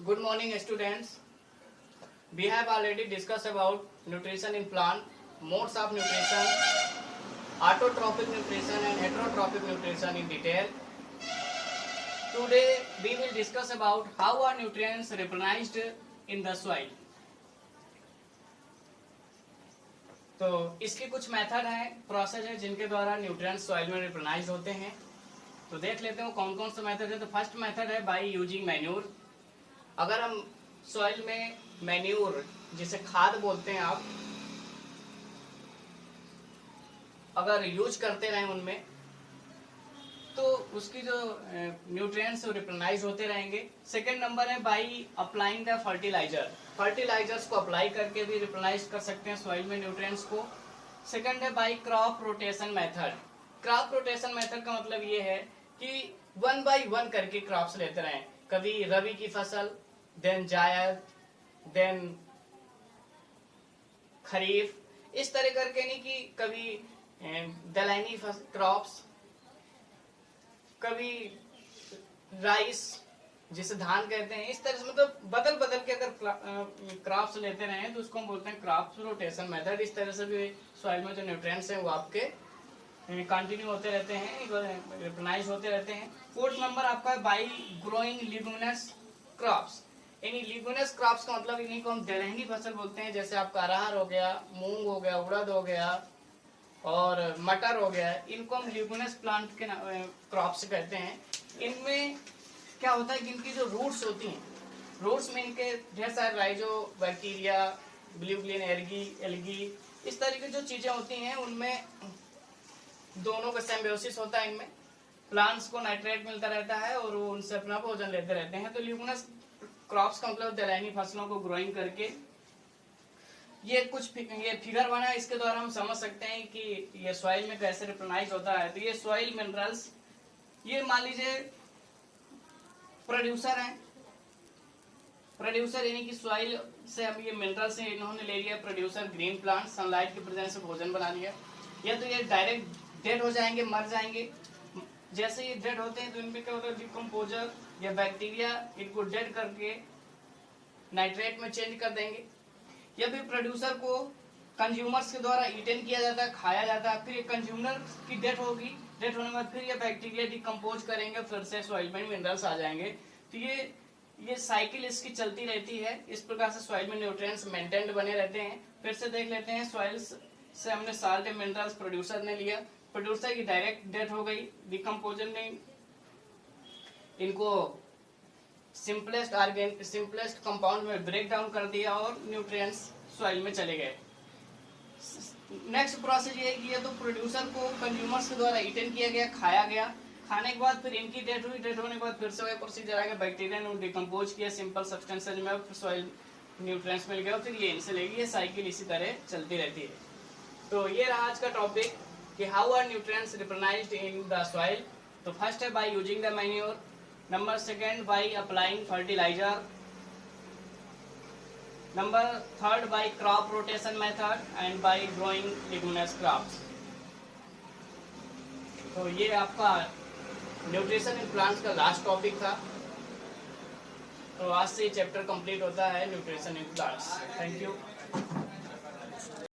Good morning, students. We have already discussed about nutrition in plant, modes of nutrition, autotrophic nutrition and heterotrophic nutrition in detail. Today we will discuss about how are nutrients replenished in the soil. तो इसके कुछ method हैं, process है जिनके द्वारा nutrients soil में रिप्लेनाइज होते हैं. तो देख लेते हैं कौन कौन से मेथड है. तो फर्स्ट मेथड है बाय यूजिंग मैन्योर. अगर हम सॉइल में मैन्योर जिसे खाद बोलते हैं आप अगर यूज करते रहें उनमें तो उसकी जो न्यूट्रिएंट्स रिप्लेनाइज होते रहेंगे. सेकंड नंबर है by applying the fertiliser. Fertilisers को अप्लाई करके भी रिप्लेनाइज कर सकते हैं सॉइल में न्यूट्रिएंट्स को. सेकंड है by crop rotation method. Crop rotation method का मतलब ये है कि 1 by 1 करके क्रॉप्स लेते रहें. कभी रबी की फसल, देन जायद, देन खरीफ, इस तरह करके नहीं कि कभी दलहनी क्रॉप्स, कभी राइस जिसे धान कहते हैं. इस तरह से मतलब बदल बदल के अगर क्रॉप्स लेते रहें तो उसको हम बोलते हैं क्रॉप रोटेशन मेथड. इस तरह से भी सॉइल में जो न्यूट्रिएंट्स हैं वो आपके कंटिन्यू होते रहते हैं, रिप्लेनाइज होते रहते हैं. फोर्थ नंबर आपका बाय ग्रोइंग लिग्यूमिनस क्रॉप्स. यानी लिग्यूमिनस क्रॉप्स का मतलब इन्हीं को हम दलहनी फसल बोलते हैं. जैसे आपका अरहर हो गया, मूंग हो गया, उड़द हो गया और मटर हो गया. इनको हम लिग्यूमिनस प्लांट के क्रॉप्स कहते हैं. इनमें क्या होता है कि इनकी जो रूट्स होती हैं, रूट्स में इनके ढेर सारे राइजो बैक्टीरिया, ब्लू ग्रीन एल्गी, इस तरह की जो चीजें होती हैं उनमें दोनों का सिम्बायोसिस होता है. इनमें प्लांट्स को नाइट्रेट मिलता रहता है और वो उनसे अपना भोजन लेते रहते हैं. तो लिग्यूमिनस क्रॉप्स का मतलब दलहनी फसलों को ग्रोइंग करके ये फिगर बना है. इसके द्वारा हम समझ सकते हैं कि ये सॉइल में कैसे रिप्लेनाइज होता है. तो ये सॉइल मिनरल्स, ये मान लीजिए प्रोड्यूसर हैं. प्रोड्यूसर यानी कि सॉइल से अब ये मिनरल्स हैं, इन्होंने ले लिया. प्रोड्यूसर ग्रीन प्लांट सनलाइट के प्रेजेंस से भोजन बना लिया. या तो ये डायरेक्ट डेड हो जाएंगे, मर जाएंगे. जैसे ये डेड होते हैं तो इनमें क्या होता है, डिकम्पोजर या बैक्टीरिया इनको डेड करके नाइट्रेट में चेंज कर देंगे. या फिर प्रोड्यूसर को कंज्यूमर्स के द्वारा ईटन किया जाता है, खाया जाता है. फिर ये कंज्यूमर की डेथ होगी, डेथ होने के बाद फिर ये बैक्टीरिया डिकम्पोज करेंगे, फिर से सॉइल में मिनरल्स आ जाएंगे. तो ये साइकिल इसकी चलती रहती है. इस प्रकार से सॉइल में न्यूट्रिएंट्स मेंटेन्ड बने रहते हैं. फिर से देख लेते हैं, सॉइल से हमने साल्ट एंड मिनरल्स प्रोड्यूसर ने लिया. प्रोड्यूसर की डायरेक्ट डेथ हो गई, डिकम्पोजर ने इनको सिंपलेस्ट कंपाउंड में ब्रेक डाउन कर दिया और न्यूट्रिएंट्स सॉइल में चले गए. नेक्स्ट प्रोसेस ये है कि ये तो प्रोड्यूसर को कंज्यूमर्स के द्वारा ईटन किया गया, खाया गया. खाने के बाद फिर इनकी डेथ हुई. डेथ होने के बाद फिर से वही प्रोसीजर आ गया, बैक्टीरिया ने डिकम्पोज किया सिंपल सब्सटेंसेज में, फिर सॉइल न्यूट्रिएंट्स मिल गया, फिर ये इनसे लेगी. ये साइकिल इसी तरह चलती रहती है. तो ये रहा आज का टॉपिक कि how are nutrients replenished in the soil. तो फर्स्ट है by using the manure. Number second by applying fertiliser. Number third by crop rotation method and by growing leguminous crops. तो ये आपका न्यूट्रिशन इन प्लांट्स का last topic था. तो आज से चैप्टर कंप्लीट होता है nutrition in plants. Thank you.